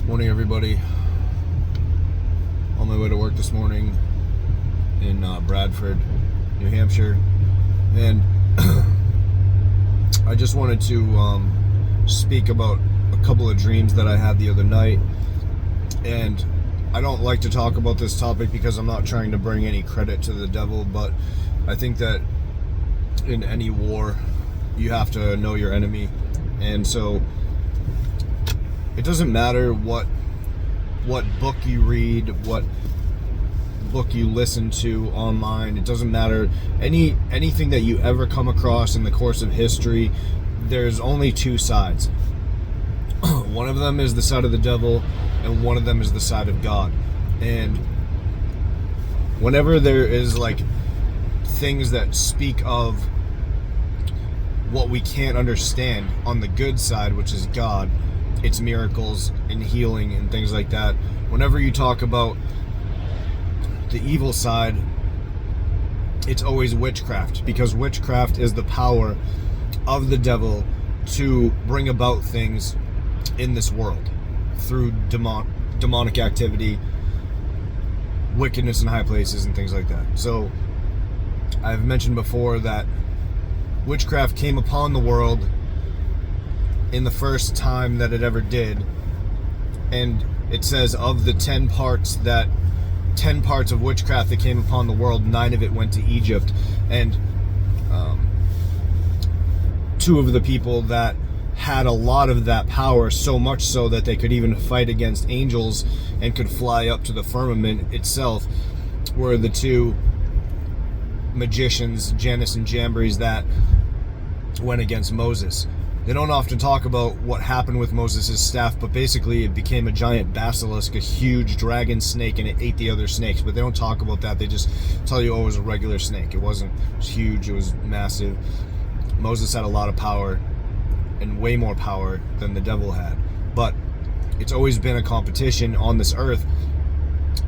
Morning, everybody. On my way to work this morning in Bradford, New Hampshire, and I just wanted to speak about a couple of dreams that I had the other night. And I don't like to talk about this topic because I'm not trying to bring any credit to the devil, but I think that in any war you have to know your enemy. And so it doesn't matter what book you read, what book you listen to online. It doesn't matter anything that you ever come across in the course of history. There's only two sides. One of them is the side of the devil, and one of them is the side of God. And whenever there is like things that speak of what we can't understand on the good side, which is God, it's miracles and healing and things like that. Whenever you talk about the evil side, it's always witchcraft, because witchcraft is the power of the devil to bring about things in this world through demonic activity, wickedness in high places, and things like that. So I've mentioned before that witchcraft came upon the world in the first time that it ever did, and it says of the 10 parts of witchcraft that came upon the world, 9 of it went to Egypt. And 2 of the people that had a lot of that power, so much so that they could even fight against angels and could fly up to the firmament itself, were the 2 magicians, Janus and Jambres, that went against Moses. They don't often talk about what happened with Moses' staff, but basically it became a giant basilisk, a huge dragon snake, and it ate the other snakes. But they don't talk about that. They just tell you, oh, it was a regular snake. It wasn't. It was huge. It was massive. Moses had a lot of power, and way more power than the devil had. But it's always been a competition on this earth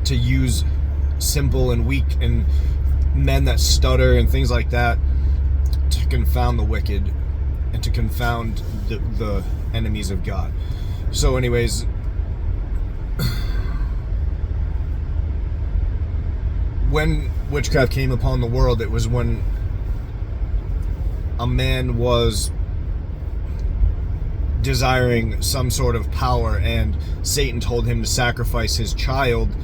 to use simple and weak and men that stutter and things like that to confound the wicked and to confound the enemies of God. So anyways, when witchcraft came upon the world, it was when a man was desiring some sort of power, and Satan told him to sacrifice his child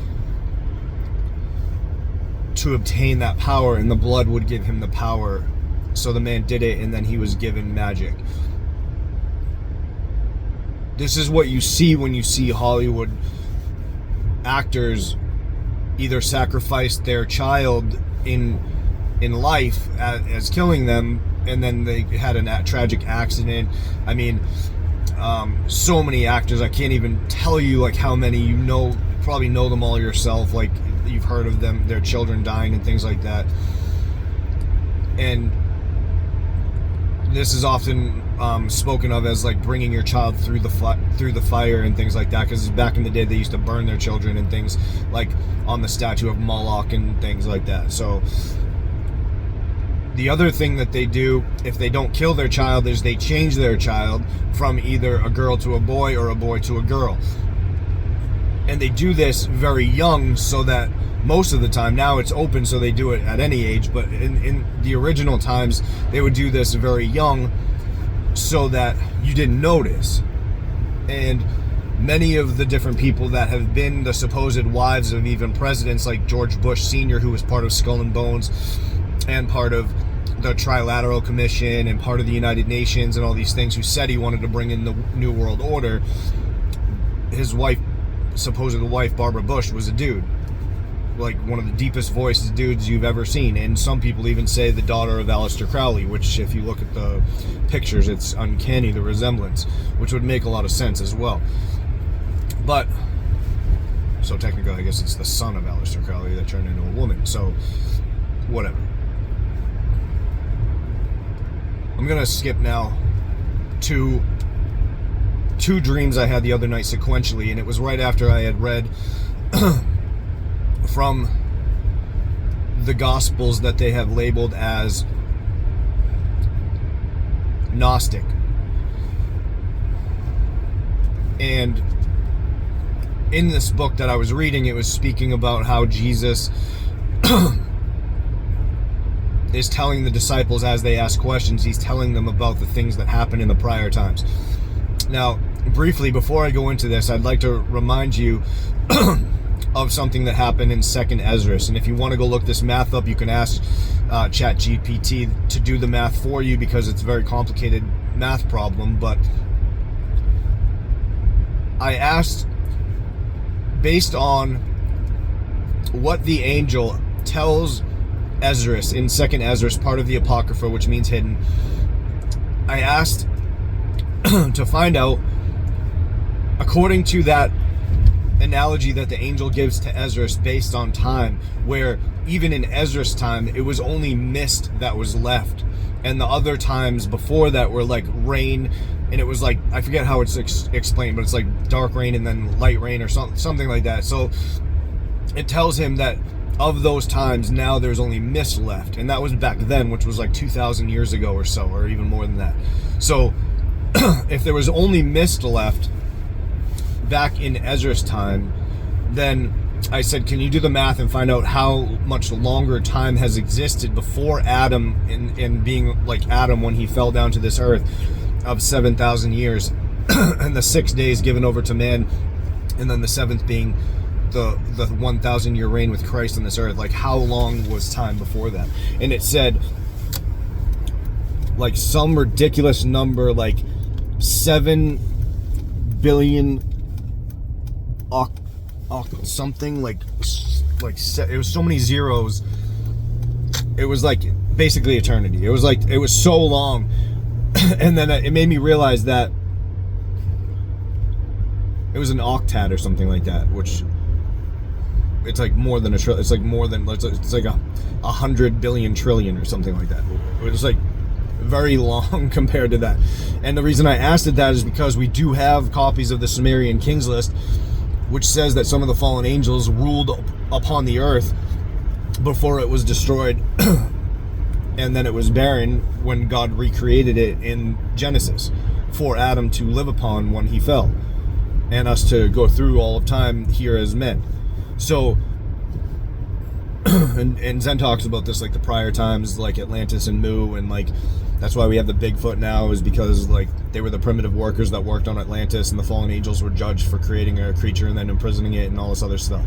to obtain that power, and the blood would give him the power. So the man did it, and then he was given magic. This is what you see when you see Hollywood actors either sacrifice their child in life as killing them, and then they had a tragic accident. I mean, so many actors, I can't even tell you like how many. You know, probably know them all yourself, like you've heard of them, their children dying and things like that. And this is often spoken of as like bringing your child through the fire and things like that, because back in the day they used to burn their children and things, like on the statue of Moloch and things like that. So the other thing that they do if they don't kill their child is they change their child from either a girl to a boy or a boy to a girl. And they do this very young, so that most of the time, now it's open so they do it at any age, but in the original times they would do this very young so that you didn't notice. And many of the different people that have been the supposed wives of even presidents, like George Bush Sr., who was part of Skull and Bones and part of the Trilateral Commission and part of the United Nations and all these things, who said he wanted to bring in the New World Order, his wife, supposed wife, Barbara Bush, was a dude. Like one of the deepest voices dudes you've ever seen. And some people even say the daughter of Aleister Crowley, which if you look at the pictures, it's uncanny, the resemblance, which would make a lot of sense as well. But so technically I guess it's the son of Aleister Crowley that turned into a woman, so whatever. I'm gonna skip now to 2 dreams I had the other night sequentially, and it was right after I had read from the Gospels that they have labeled as Gnostic. And in this book that I was reading, it was speaking about how Jesus is telling the disciples as they ask questions, he's telling them about the things that happened in the prior times. Now, briefly, before I go into this, I'd like to remind you of something that happened in 2nd Ezra. And if you want to go look this math up, you can ask ChatGPT to do the math for you, because it's a very complicated math problem. But I asked, based on what the angel tells Ezra in 2nd Ezra, part of the Apocrypha, which means hidden, I asked to find out, according to that analogy that the angel gives to Ezra based on time, where even in Ezra's time it was only mist that was left, and the other times before that were like rain, and it was like, I forget how it's explained, but it's like dark rain and then light rain or something like that. So it tells him that of those times now there's only mist left, and that was back then, which was like 2,000 years ago or so, or even more than that. So if there was only mist left back in Ezra's time, then I said, can you do the math and find out how much longer time has existed before Adam, and being like Adam when he fell down to this earth, of 7,000 years, and the 6 days given over to man, and then the 7th being the 1,000 year reign with Christ on this earth. Like, how long was time before that? And it said like some ridiculous number, like 7 billion something, like it was so many zeros, it was like basically eternity. It was like, it was so long. And then it made me realize that it was an octet or something like that, which it's like more than a trillion. It's like more than, it's like 100 billion trillion or something like that. It was like very long compared to that. And the reason I asked it that is because we do have copies of the Sumerian Kings List, which says that some of the fallen angels ruled upon the earth before it was destroyed, and then it was barren when God recreated it in Genesis for Adam to live upon when he fell, and us to go through all of time here as men. So and Zen talks about this, like the prior times, like Atlantis and Mu, and like that's why we have the Bigfoot now, is because like they were the primitive workers that worked on Atlantis, and the fallen angels were judged for creating a creature and then imprisoning it and all this other stuff.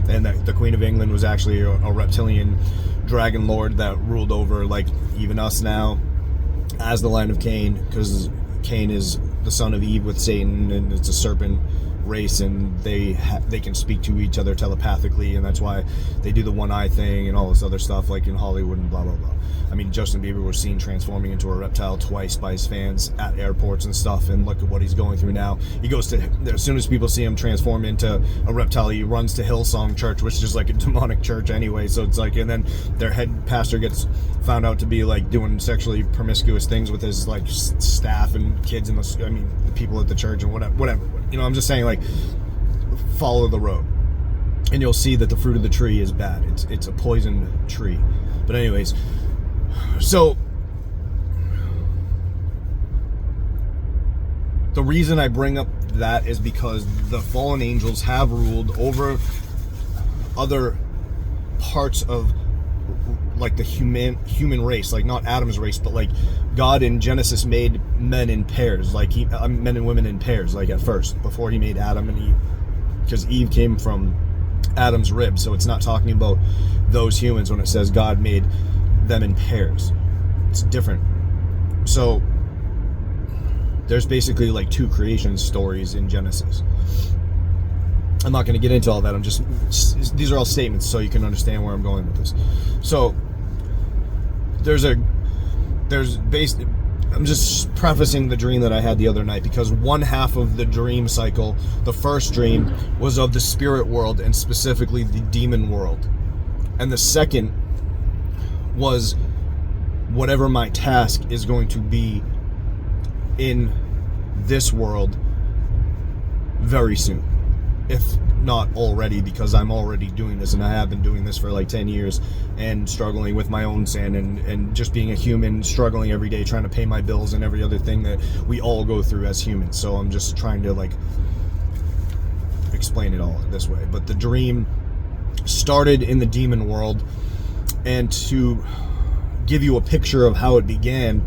And that the Queen of England was actually a reptilian dragon lord that ruled over like even us now as the line of Cain, because Cain is the son of Eve with Satan, and it's a serpent race, and they can speak to each other telepathically, and that's why they do the one eye thing and all this other stuff, like in Hollywood and blah blah blah. I mean, Justin Bieber was seen transforming into a reptile twice by his fans at airports and stuff, and look at what he's going through now. He goes to, as soon as people see him transform into a reptile, he runs to Hillsong Church, which is like a demonic church anyway. So it's like, and then their head pastor gets found out to be like doing sexually promiscuous things with his like staff and kids and the people at the church and whatever. You know, I'm just saying, like, follow the road, and you'll see that the fruit of the tree is bad. It's a poisoned tree. But anyways, so the reason I bring up that is because the fallen angels have ruled over other parts of like the human race, like not Adam's race, but like God in Genesis made men in pairs, like men and women in pairs, like at first, before he made Adam and Eve, because Eve came from Adam's rib. So it's not talking about those humans when it says God made them in pairs. It's different. So there's basically like 2 creation stories in Genesis. I'm not going to get into all that. These are all statements so you can understand where I'm going with this. So I'm just prefacing the dream that I had the other night, because one half of the dream cycle, the first dream, was of the spirit world, and specifically the demon world. And the second was whatever my task is going to be in this world very soon, if not already, because I'm already doing this, and I have been doing this for like 10 years and struggling with my own sin and just being a human, struggling every day, trying to pay my bills and every other thing that we all go through as humans. So I'm just trying to like explain it all this way, but the dream started in the demon world. And to give you a picture of how it began,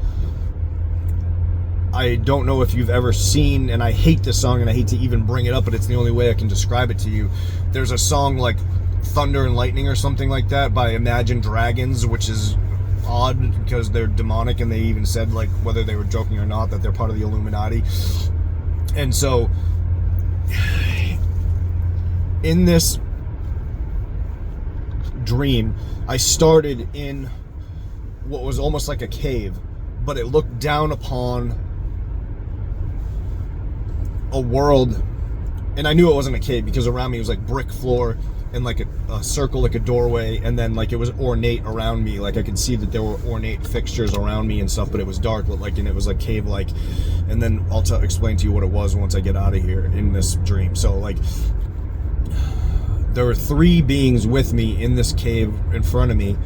I don't know if you've ever seen, and I hate this song and I hate to even bring it up, but it's the only way I can describe it to you. There's a song like Thunder and Lightning or something like that by Imagine Dragons, which is odd because they're demonic, and they even said, like, whether they were joking or not, that they're part of the Illuminati. And so in this dream, I started in what was almost like a cave, but it looked down upon a world, and I knew it wasn't a cave because around me was like brick floor and like a circle, like a doorway, and then like it was ornate around me. Like I could see that there were ornate fixtures around me and stuff, but it was dark, but like, and it was like cave-like. And then I'll explain to you what it was once I get out of here in this dream. So like, there were 3 beings with me in this cave in front of me,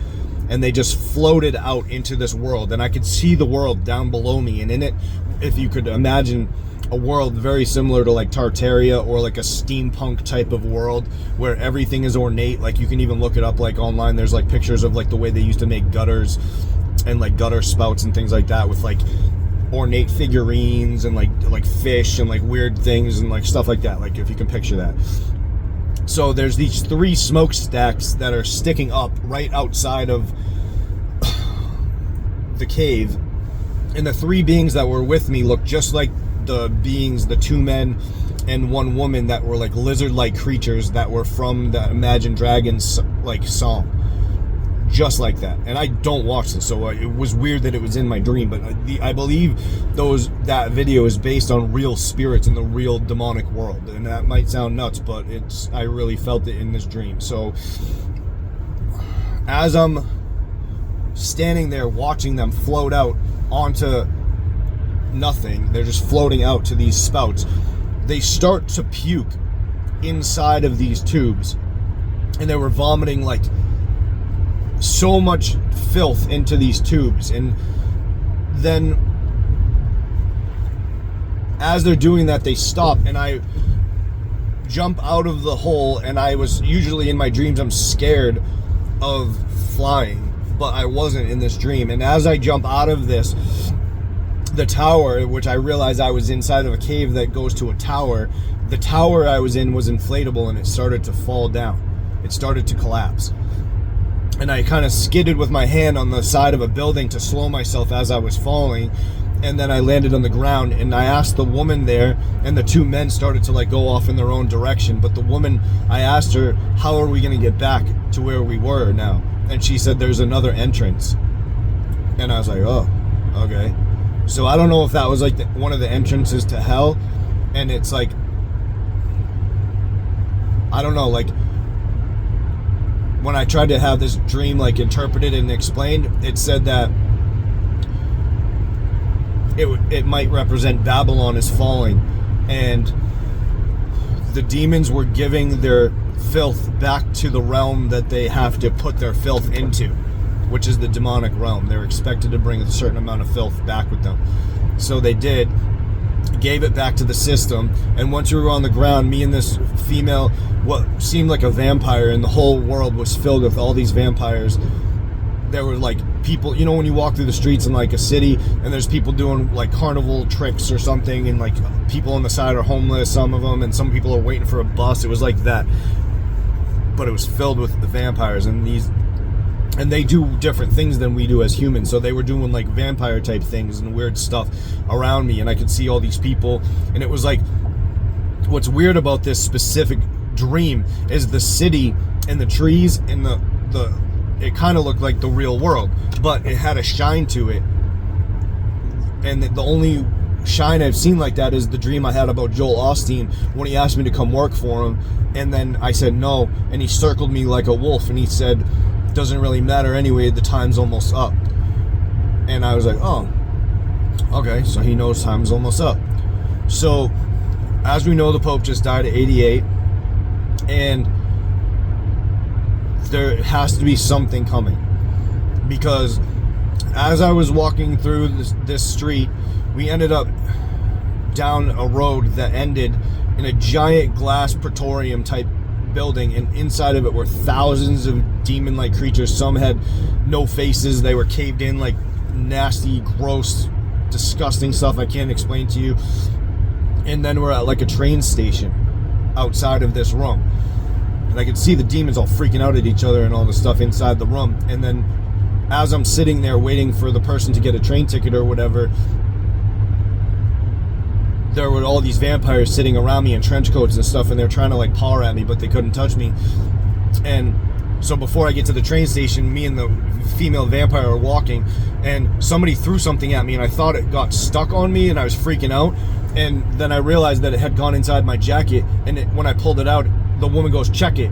and they just floated out into this world, and I could see the world down below me. And in it, if you could imagine a world very similar to like Tartaria or like a steampunk type of world where everything is ornate. Like you can even look it up like online. There's like pictures of like the way they used to make gutters and like gutter spouts and things like that with like ornate figurines and like fish and like weird things and like stuff like that. Like if you can picture that. So there's these 3 smokestacks that are sticking up right outside of the cave, and the 3 beings that were with me looked just like the beings, the 2 men and 1 woman that were like lizard-like creatures that were from the Imagine Dragons like song, just like that. And I don't watch this, so it was weird that it was in my dream, but I believe that video is based on real spirits in the real demonic world, and that might sound nuts, but I really felt it in this dream. So as I'm standing there watching them float out onto nothing, they're just floating out to these spouts, they start to puke inside of these tubes, and they were vomiting like so much filth into these tubes. And then as they're doing that, they stop, and I jump out of the hole. And I was, usually in my dreams, I'm scared of flying, but I wasn't in this dream. And as I jump out of this, the tower, which I realized I was inside of a cave that goes to a tower, the tower I was in was inflatable, and it started to fall down. It started to collapse. And I kind of skidded with my hand on the side of a building to slow myself as I was falling. And then I landed on the ground, and I asked the woman there, and the 2 men started to like go off in their own direction. But the woman, I asked her, how are we going to get back to where we were now? And she said, there's another entrance. And I was like, oh, okay. So I don't know if that was like one of the entrances to hell. And it's like, I don't know, like when I tried to have this dream like interpreted and explained, it said that it might represent Babylon is falling, and the demons were giving their filth back to the realm that they have to put their filth into, which is the demonic realm. They're expected to bring a certain amount of filth back with them. So they did, gave it back to the system, and once we were on the ground, me and this female, what seemed like a vampire, and the whole world was filled with all these vampires. There were like people, you know, when you walk through the streets in like a city and there's people doing like carnival tricks or something, and like people on the side are homeless, some of them, and some people are waiting for a bus. It was like that, but it was filled with the vampires, and they do different things than we do as humans. So they were doing like vampire type things and weird stuff around me, and I could see all these people. And it was like, what's weird about this specific dream is the city and the trees and the it kind of looked like the real world, but it had a shine to it. And the only shine I've seen like that is the dream I had about Joel Osteen when he asked me to come work for him, and then I said no, and he circled me like a wolf, and he said, doesn't really matter anyway, the time's almost up. And I was like, oh, okay, so he knows time's almost up. So as we know, the Pope just died at 88, and there has to be something coming, because as I was walking through this street, we ended up down a road that ended in a giant glass praetorium type building, and inside of it were thousands of demon-like creatures. Some had no faces. They were caved in, like nasty, gross, disgusting stuff I can't explain to you. And then we're at like a train station outside of this room, and I could see the demons all freaking out at each other and all the stuff inside the room. And then as I'm sitting there waiting for the person to get a train ticket or whatever, there were all these vampires sitting around me in trench coats and stuff, and they're trying to like paw at me, but they couldn't touch me. And so before I get to the train station, me and the female vampire are walking, and somebody threw something at me, and I thought it got stuck on me, and I was freaking out. And then I realized that it had gone inside my jacket, and when I pulled it out, the woman goes, "Check it."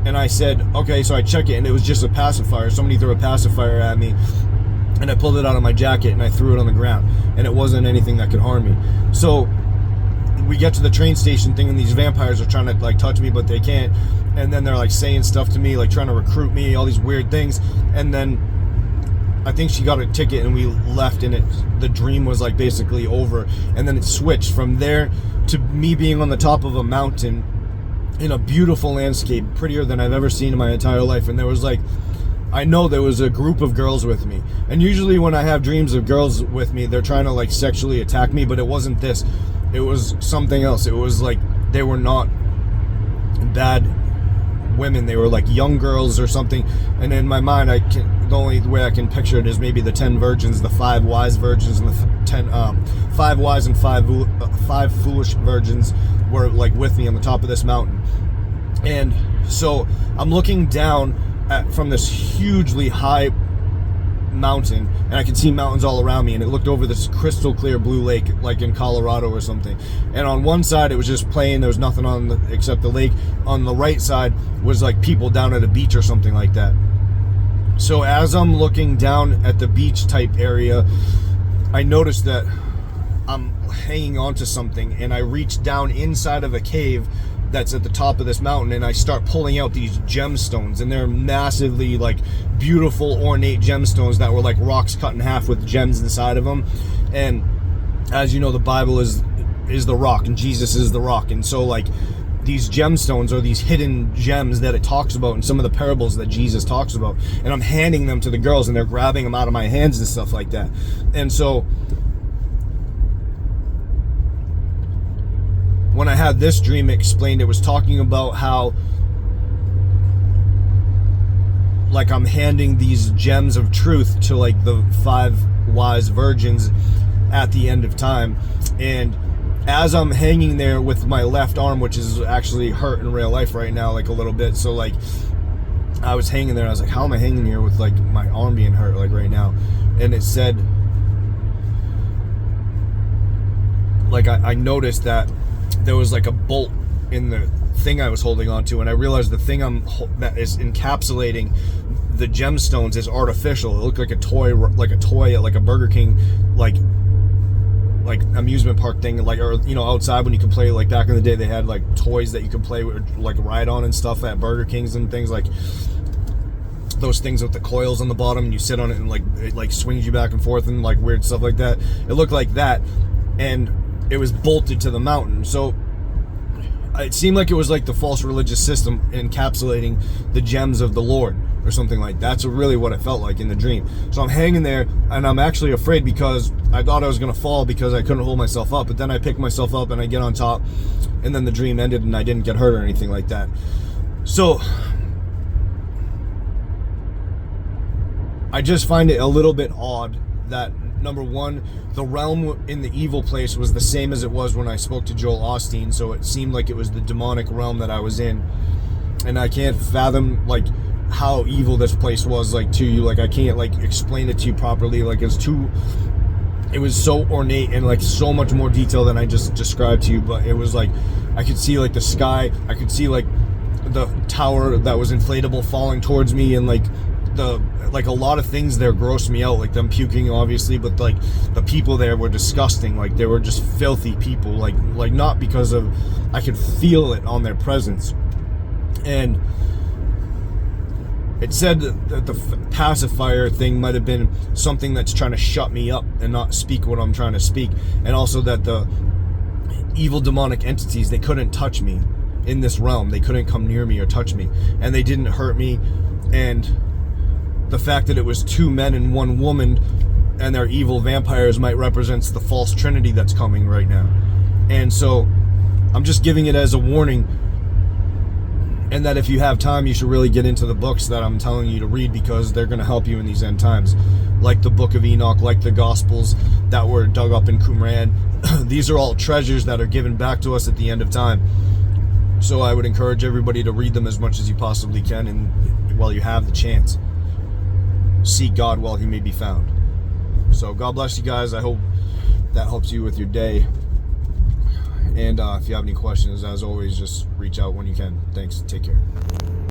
And I said, "Okay," so I check it, and it was just a pacifier. Somebody threw a pacifier at me, and I pulled it out of my jacket, and I threw it on the ground, and it wasn't anything that could harm me. So we get to the train station thing, and these vampires are trying to like touch me, but they can't. And then they're like saying stuff to me, like trying to recruit me, all these weird things. And then I think she got a ticket, and we left, and the dream was like basically over. And then it switched from there to me being on the top of a mountain in a beautiful landscape, prettier than I've ever seen in my entire life. And there was like, I know there was a group of girls with me. And usually when I have dreams of girls with me, they're trying to like sexually attack me, but it wasn't this. It was something else. It was like they were not bad women. They were like young girls or something. And in my mind, the only way I can picture it is maybe the 10 virgins, the 5 wise virgins, and the 5 wise and 5 foolish virgins were like with me on the top of this mountain. And so I'm looking down from this hugely high mountain, and I could see mountains all around me, and it looked over this crystal clear blue lake like in Colorado or something. And on one side it was just plain, there was nothing on except the lake. On the right side was like people down at a beach or something like that. So as I'm looking down at the beach type area, I noticed that I'm hanging onto something, and I reach down inside of a cave that's at the top of this mountain, and I start pulling out these gemstones, and they're massively like beautiful ornate gemstones that were like rocks cut in half with gems inside of them. And as you know, the Bible is the rock, and Jesus is the rock. And so like these gemstones are these hidden gems that it talks about in some of the parables that Jesus talks about, and I'm handing them to the girls, and they're grabbing them out of my hands and stuff like that. And so when I had this dream explained, it was talking about how like I'm handing these gems of truth to like the 5 wise virgins at the end of time. And as I'm hanging there with my left arm, which is actually hurt in real life right now, like a little bit. So like I was hanging there, and I was like, how am I hanging here with like my arm being hurt like right now? And it said, like I noticed that there was like a bolt in the thing I was holding on to, and I realized the thing that is encapsulating the gemstones is artificial. It looked like a toy at like a Burger King like amusement park thing, like, or you know, outside when you could play, like back in the day they had like toys that you could play with, like ride on and stuff at Burger Kings and things, like those things with the coils on the bottom, and you sit on it and like it like swings you back and forth and like weird stuff like that. It looked like that, and it was bolted to the mountain. So it seemed like it was like the false religious system encapsulating the gems of the Lord or something like that. That's really what it felt like in the dream. So I'm hanging there, and I'm actually afraid because I thought I was going to fall because I couldn't hold myself up. But then I pick myself up and I get on top, and then the dream ended and I didn't get hurt or anything like that. So I just find it a little bit odd that, number one, the realm in the evil place was the same as it was when I spoke to Joel Osteen, so it seemed like it was the demonic realm that I was in. And I can't fathom like how evil this place was like to you. Like I can't like explain it to you properly. Like it was so ornate and like so much more detail than I just described to you. But it was like I could see like the sky, I could see like the tower that was inflatable falling towards me, and like a lot of things there grossed me out, like them puking obviously, but like the people there were disgusting. Like they were just filthy people, like not because of, I could feel it on their presence. And it said that the pacifier thing might have been something that's trying to shut me up and not speak what I'm trying to speak, and also that evil demonic entities. They couldn't touch me in this realm. They couldn't come near me or touch me, and they didn't hurt me. And the fact that it was 2 men and 1 woman and they're evil vampires might represent the false trinity that's coming right now. And so I'm just giving it as a warning, and that if you have time, you should really get into the books that I'm telling you to read, because they're going to help you in these end times, like the Book of Enoch, like the Gospels that were dug up in Qumran. These are all treasures that are given back to us at the end of time. So I would encourage everybody to read them as much as you possibly can, and while you have the chance, seek God while he may be found. So God bless you guys. I hope that helps you with your day. And if you have any questions, as always, just reach out when you can. Thanks. Take care.